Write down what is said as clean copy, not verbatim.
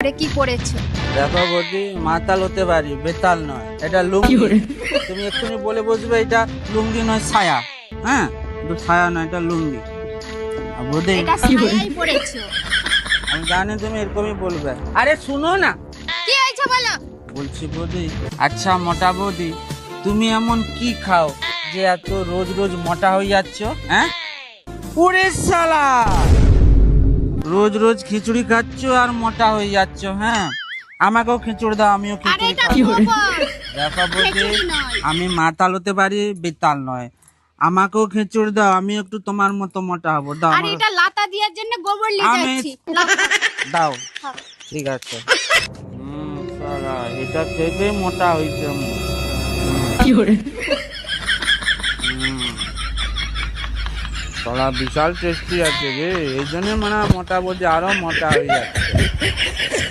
কি পরেছো? দেখো বৌদি, মাতাল হতে পারি, বেতাল নয়। এটা লুঙ্গি। তুমি এক্ষুনি বলে বসবে এটা লুঙ্গি নয়, ছায়া। হ্যাঁ, কিন্তু ছায়া নয়, এটা লুঙ্গি। আর বৌদি, এটা ছায়াই পরেছো। আমি জানি তুমি এরকমই বলবে। আরে শুনো না, কি হয়েছে বলো? বলছি বৌদি, আচ্ছা মোটা বৌদি, তুমি এমন কি খাও যে এত রোজ রোজ মোটা হয়ে যাচ্ছ? হ্যাঁ, পুরে শালা রোজ রোজ খিচুড়ি খাচ্ছ আর মোটা হয়ে যাচ্ছ। হ্যাঁ, আমাকেও খিচুড়ি দাও, আমিও আরে খিচুড়ি এটা খাবো। গোবর। দেখো বৌদি, খিচুড়ি নয়। আমি মাতাল হতে পারি, বেতাল নয়। আমাকেও খিচুড়ি দাও, আমি একটু তোমার মতো মোটা হবো। দাও আরে এটা লাতা দেওয়ার জন্য গোবর নিয়ে আমি- যাচ্ছি। লাতা। দাও। হ্যাঁ। ঠিক আছে। শালা, এটা খেয়ে মোটা হয়েছে আমি। শালা বিশাল টেস্টি আছে রে, এই জন্য মানে মোটা বলছে, আরো মোটা হয়ে যাচ্ছে।